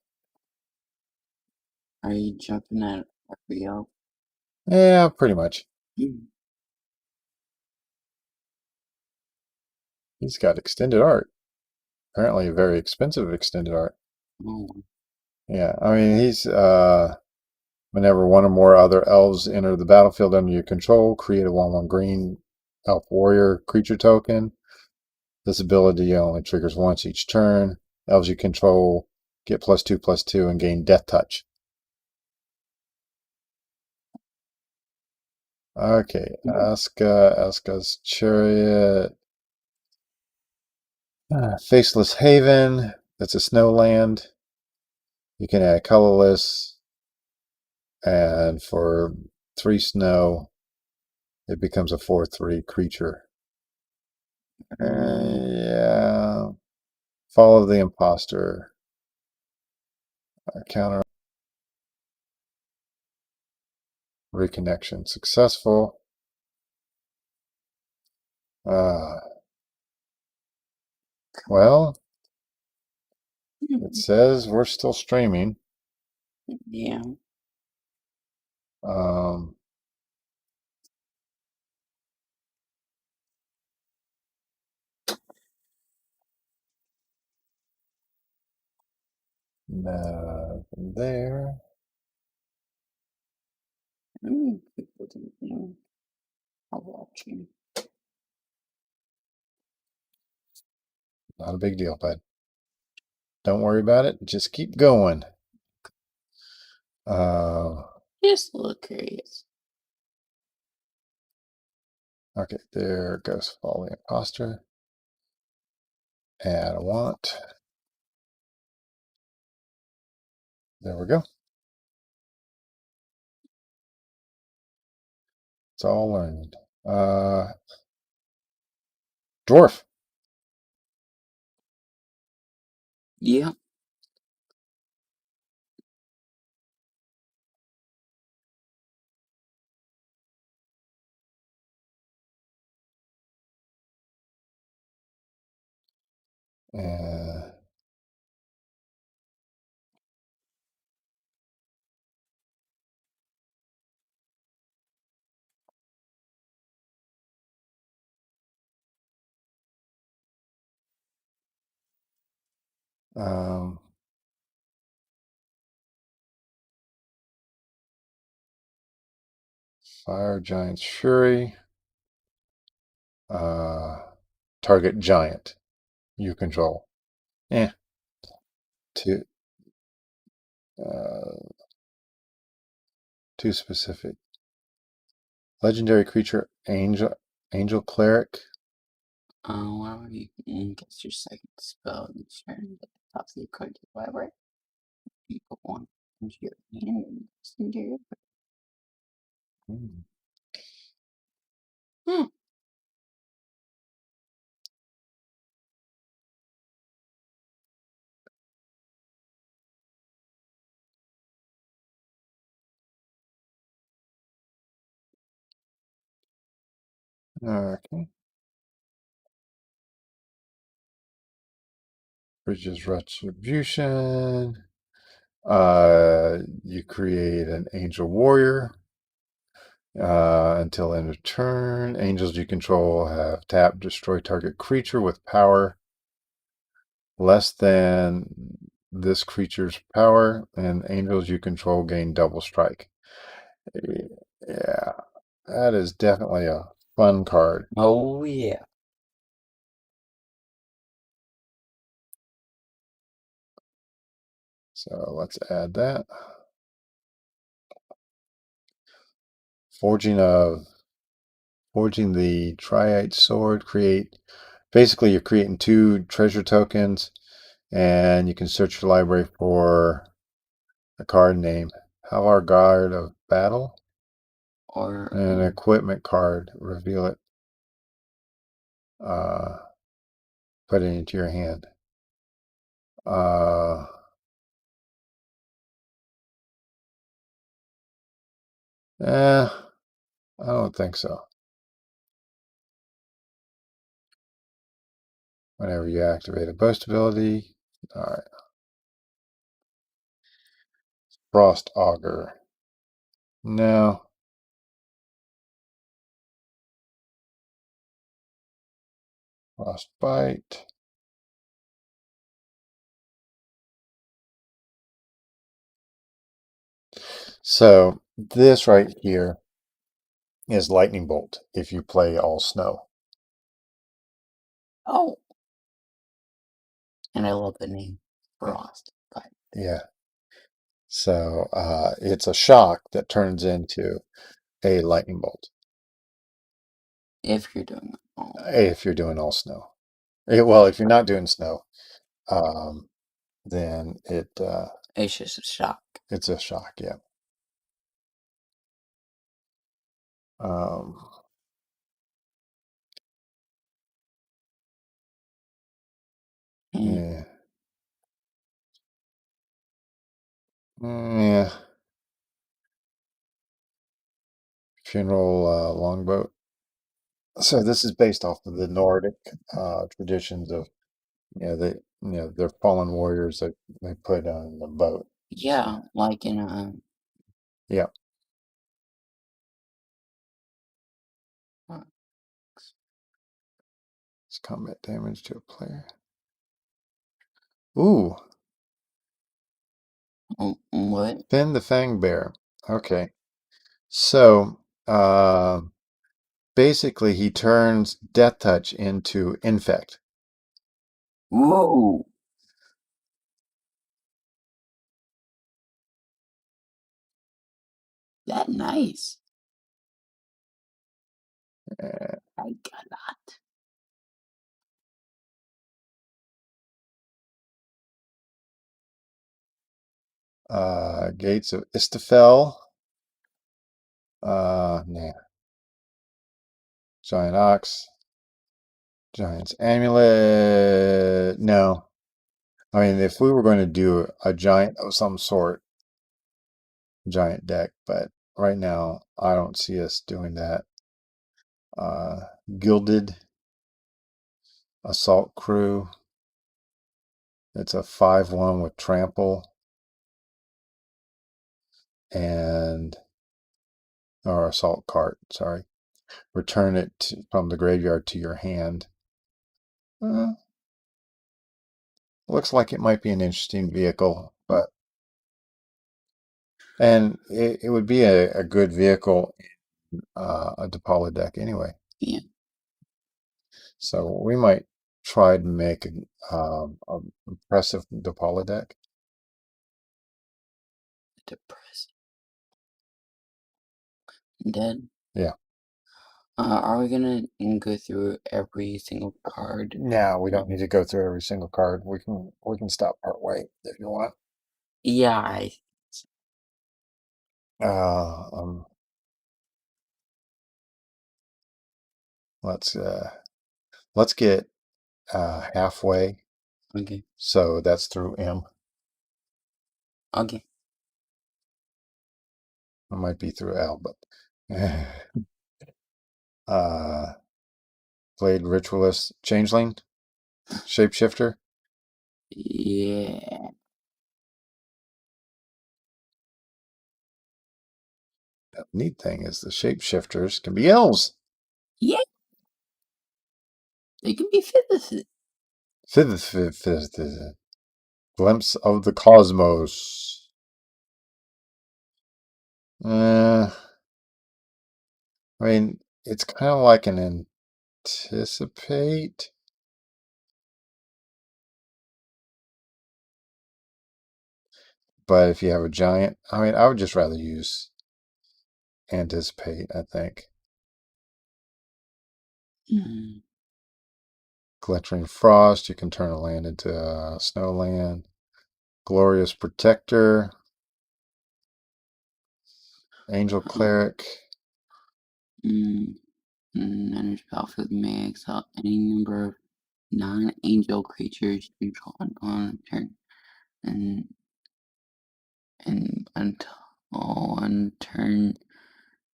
Are you jumping at every elf? Yeah, pretty much. He's got extended art. Apparently a very expensive extended art. Oh. Yeah, I mean, he's whenever one or more other elves enter the battlefield under your control, create a 1/1 green elf warrior creature token. This ability only triggers once each turn. Elves you control get +2/+2 and gain death touch. Okay, Aska's Chariot. Faceless Haven. That's a snow land. You can add colorless, and for 3 snow, it becomes a 4/3 creature. Yeah. Follow the Imposter. Counter Reconnection successful. Well, it says we're still streaming. Yeah. Nothing there. People didn't are watching. Not a big deal, bud. Don't worry about it. Just keep going. Just a little curious. Okay, there goes Fall the Imposter. Add a want. There we go. It's all learned. Dwarf. Yeah. And Fire Giant's Fury. Target Giant you control. Too too specific. Legendary creature Angel Cleric. Why would you cast your second spell and turn the top of your card to the library? You put one into your hand and it's into your Okay. Bridges Retribution. You create an Angel Warrior. Until end of turn, angels you control have tap destroy target creature with power less than this creature's power, and angels you control gain double strike. Yeah, that is definitely a fun card. Oh, yeah. So let's add that. Forging the Triite Sword. Basically you're creating 2 treasure tokens, and you can search your library for a card name. Halar Guard of Battle. Or An equipment card. Reveal it. Put it into your hand. I don't think so. Whenever you activate a boast ability. Alright. Frost Augur. No. Frostbite. So this right here is Lightning Bolt if you play all snow. oh, and I love the name Frost. But Yeah. So it's a shock that turns into a lightning bolt. if you're doing it all, If you're doing all snow. Well, if you're not doing snow, then it's just a shock. it's a shock, yeah. Yeah. Yeah. Funeral longboat. So this is based off of the Nordic traditions of their fallen warriors that they put on the boat. Yeah, like in Yeah. It's combat damage to a player. Ooh, what? Finn the Fang Bear. Okay. So basically he turns Death Touch into Infect. Whoa! That nice. I got that. Gates of Istafel. Nah. Giant Ox. Giant's Amulet. No. I mean, if we were going to do a giant of some sort, giant deck, but right now I don't see us doing that. Gilded Assault Crew. It's a 5/1 with trample and or assault cart, sorry. Return it from the graveyard to your hand. Looks like it might be an interesting vehicle, but and it would be a good vehicle in a Depaula deck anyway. Yeah. So we might try to make an impressive Depaula deck. Depressing. Dead. Yeah. Are we gonna go through every single card? Now we don't need to go through every single card. We can stop part way if you want. Yeah, Let's get halfway. okay. So that's through M. Okay. It might be through L, but played Ritualist, Changeling, Shapeshifter. Yeah. The neat thing is the Shapeshifters can be elves. Yeah. They can be fitnesses. Glimpse of the Cosmos. I mean, it's kind of like an Anticipate. But if you have a giant, I mean, I would just rather use Anticipate, I think. Mm. Glittering Frost, you can turn a land into a snow land. Glorious Protector. Angel Cleric. Manage battlefield may exile any number of non-angel creatures you control on turn, and until one turn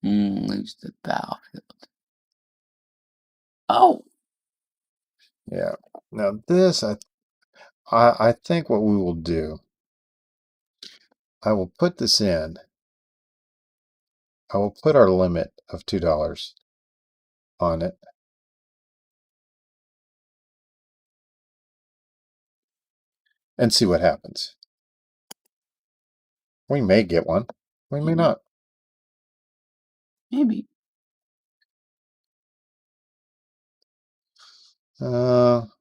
leaves the battlefield. Oh, Yeah. Now this, I think what we will do, I will put this in. I will put our limit of $2 on it. And see what happens. We may get one. We may not. maybe.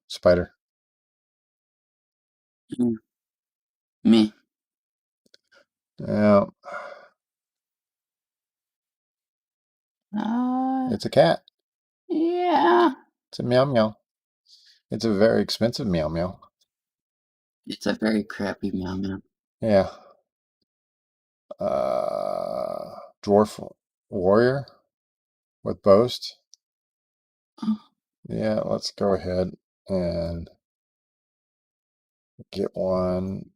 Spider. Me. Yeah. It's a cat. Yeah. It's a meow meow. It's a very expensive meow meow. It's a very crappy meow meow. Yeah. Dwarf Warrior with Boast. Oh, Yeah, let's go ahead and get one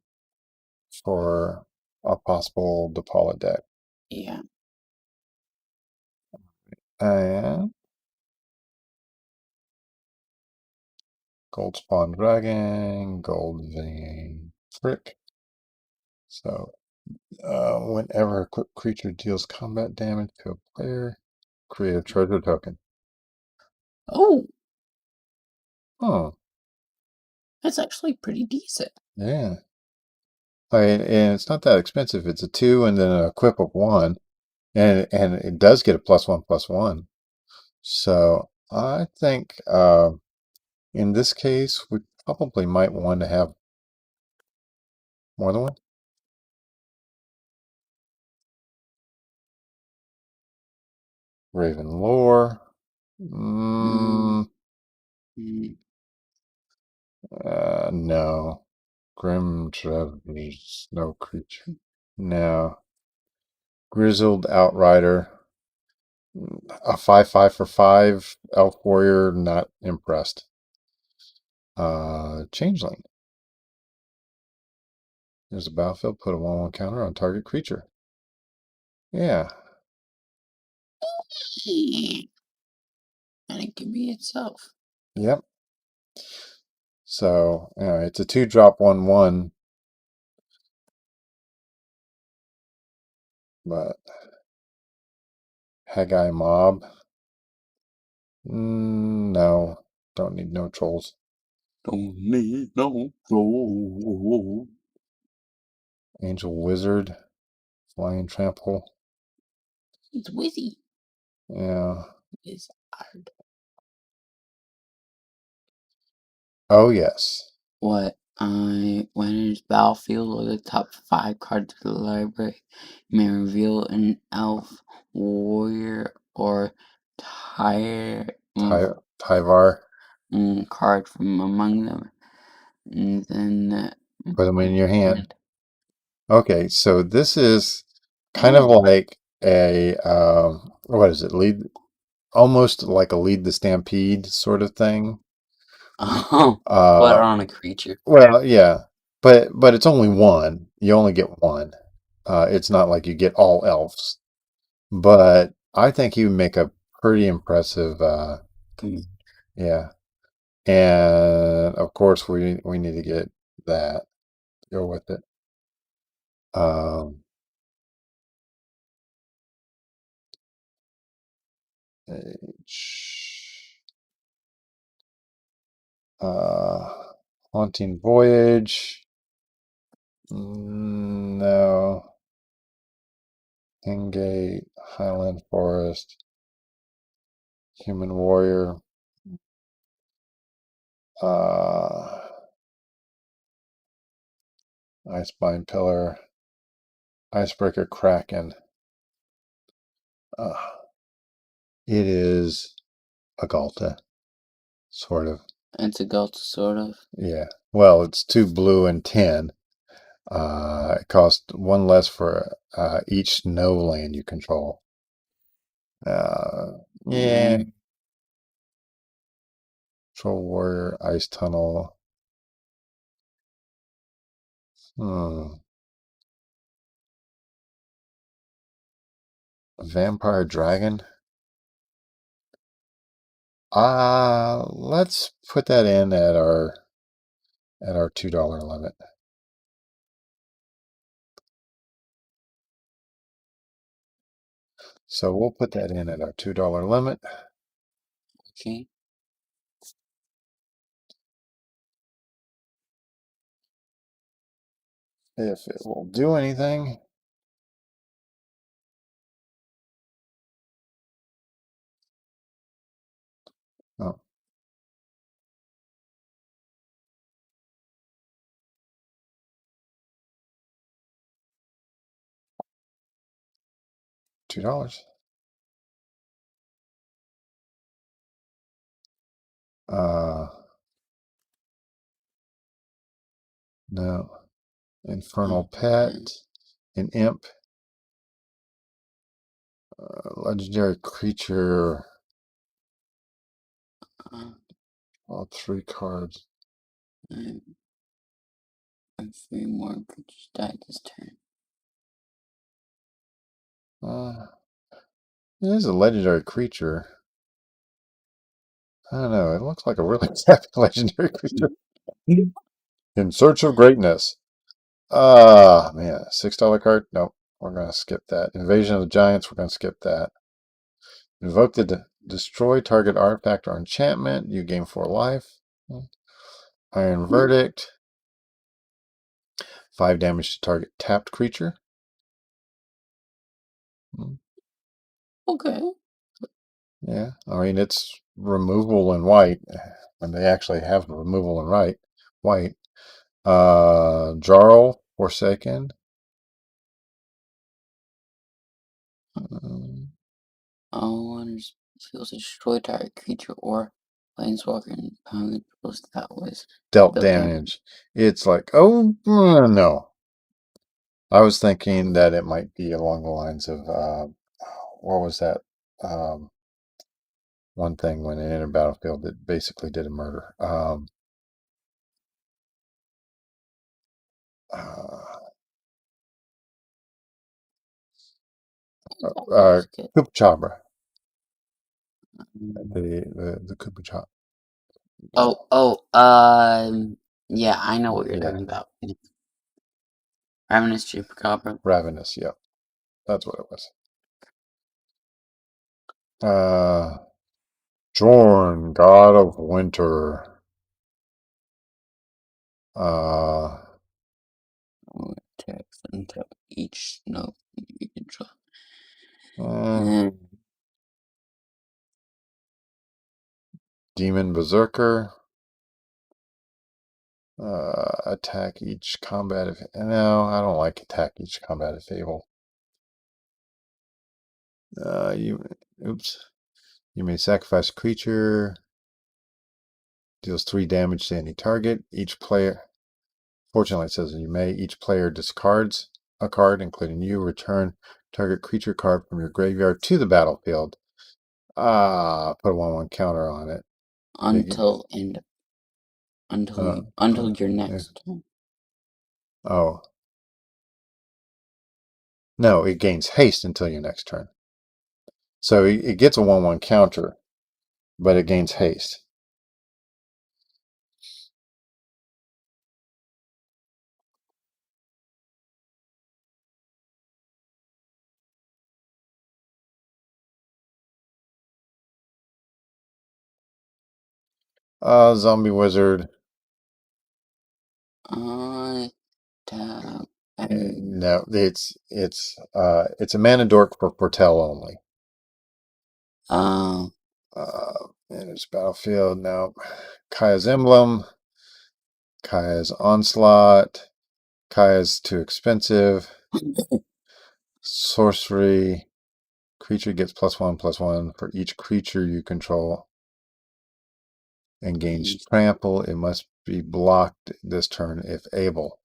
for a possible Depaula deck. yeah. And gold spawn dragon, gold vein frick. So whenever a equipped creature deals combat damage to a player, create a treasure token. Oh, Oh, that's actually pretty decent. yeah. And it's not that expensive. It's a 2 and then an equip of 1. And it does get a +1/+1. So I think in this case, we probably might want to have more than one. Raven Lore. Mm, mm, No. Grim Travelers. No creature. No. Grizzled Outrider. A 5/5 for 5. Elf Warrior. Not impressed. Changeling. There's a battlefield. Put a 1/1 counter on target creature. Yeah. and it can be itself. Yep. So it's a 2-drop 1/1, but Haggai Mob. No, don't need no trolls. Don't need no gold. Angel Wizard, Flying Trample. It's wizzy. Yeah. It's hard. Oh yes. What? When it's battlefield or the top 5 cards of the library, you may reveal an elf, warrior, or Tyvar. card from among them, and then Put them in your hand. hand. Okay, so this is kind of Oh. like a what is it? Almost like a Lead the Stampede sort of thing. Oh, but Uh, on a creature. well, yeah, but it's only one. You only get one. It's not like you get all elves. But I think he would make a pretty impressive. Yeah, and of course we need to get that. Go with it. Um, H, Haunting Voyage. No. Ingate, Highland Forest, Human Warrior. Uh, Icebind Pillar, Icebreaker Kraken. Uh, it is a Galta, sort of. It's a gold, sort of. Yeah. Well, it's 2 blue and 10. It costs 1 less for each no land you control. Yeah. Troll Warrior, Ice Tunnel. Vampire Dragon. Let's put that in at our $2 limit. So we'll put that in at our $2 limit. Okay. If it will do anything. Oh. $2. No. Infernal Pet, an Imp, legendary creature, all 3 cards. And 3 more creatures died this turn. It is a legendary creature. I don't know. It looks like a really crappy legendary creature. In Search of Greatness. Ah, man. $6 card? Nope. We're going to skip that. Invasion of the Giants. We're going to skip that. Invoke the destroy target artifact or enchantment. You gain 4 life. Iron Verdict. 5 damage to target tapped creature. Okay. Yeah. I mean, it's removal in white. And they actually have removal in white. Jarl, Forsaken. Feels a destroy target creature or planeswalker and power controls that was Dealt dealt damage. damage. It's like, oh, no. I was thinking that it might be along the lines of, what was that? One thing when it entered battlefield that basically did a murder. Kupchabra. The Kupchabra. Yeah, I know what you're talking about. Ravenous Chupacabra. Ravenous, yep. That's what it was. Jorn, God of Winter. Text until each snow you control. Demon Berserker. Attack each combat of... No, I don't like attack each combat of Fable. Oops. You may sacrifice a creature. Deals 3 damage to any target. Each player... Fortunately, it says you may. Each player discards a card, including you. Return target creature card from your graveyard to the battlefield. Put a 1/1 counter on it. Until your next turn. Oh. No, it gains haste until your next turn. So it gets a 1/1 counter, but it gains haste. Zombie Wizard. No, it's a mana dork for Portel only. And it's battlefield now. Kaya's Emblem. Kaya's Onslaught. Kaya's too expensive. Sorcery. Creature gets +1/+1 for each creature you control. And gains trample. It must be blocked this turn if able.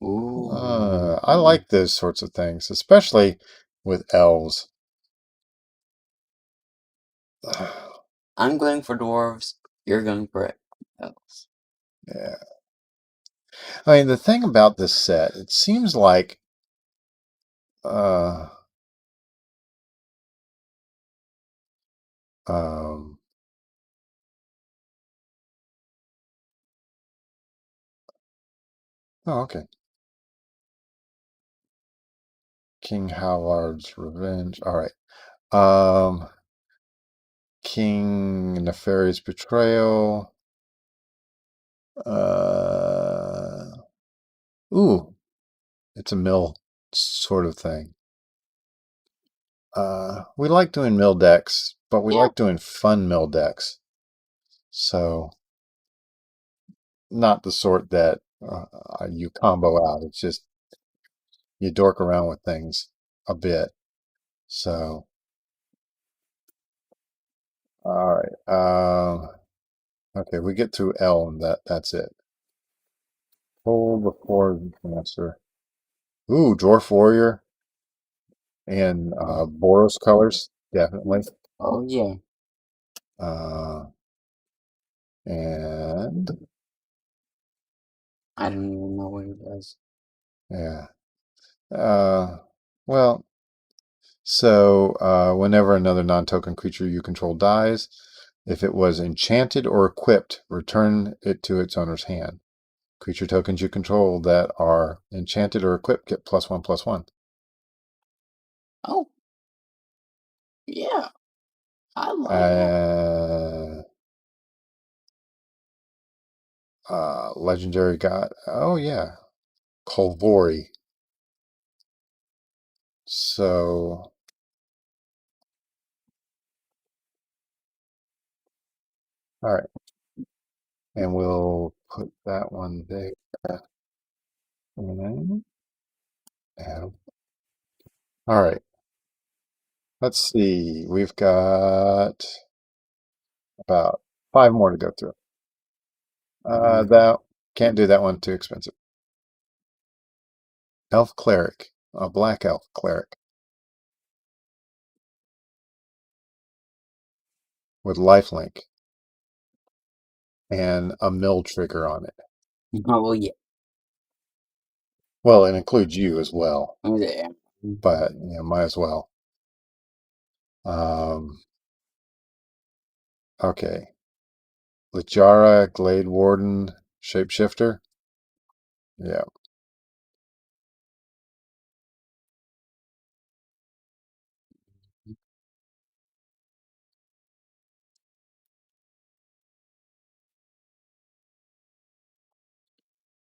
I like those sorts of things, especially with elves. I'm going for dwarves. You're going for elves. Yeah. I mean, the thing about this set, it seems like oh, okay. King Howard's Revenge. All right. King Nefarious Betrayal. Ooh, it's a mill sort of thing. We like doing mill decks, but we like doing fun mill decks. So, not the sort that you combo out. It's just you dork around with things a bit. So, all right. Okay, we get through L, and that's it. Pull before the answer. Ooh, Dwarf Warrior and Boros colors, definitely. Oh yeah. And I don't even know what it does. yeah. Well, So whenever another non-token creature you control dies, if it was enchanted or equipped, return it to its owner's hand. Creature tokens you control that are enchanted or equipped get +1/+1. Oh, yeah. I like that. Legendary god. Oh yeah, Kolvori. So all right, and we'll put that one there. And all right. Let's see. We've got about 5 more to go through. That can't do that one. Too expensive. Elf cleric, a black elf cleric with lifelink and a mill trigger on it. Oh, yeah. Well, it includes you as well, Oh, yeah. but might as well. Okay. Lichara, Glade Warden, Shapeshifter. Yeah.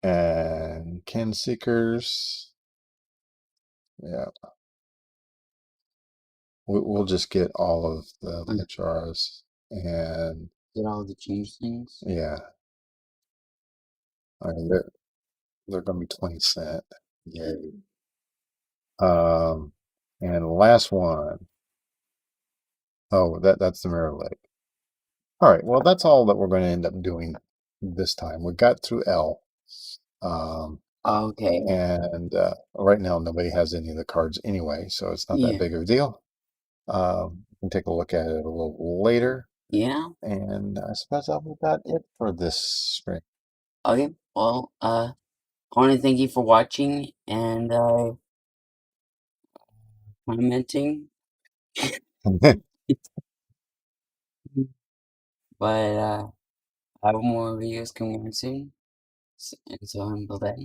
And Ken Seekers. Yeah. We'll just get all of the Licharas. And Get all the change things. yeah. I mean, they're going to be 20 cent. Yay. And the last one. Oh, that's the Mirror Lake. All right. Well, that's all that we're going to end up doing this time. We got through L. Okay. And right now, nobody has any of the cards anyway, so it's not that Yeah. big of a deal. We can take a look at it a little later. Yeah. And I suppose that was about it for this stream. Okay. Well, I want to thank you for watching and commenting. But I have more videos coming on soon. And so until then.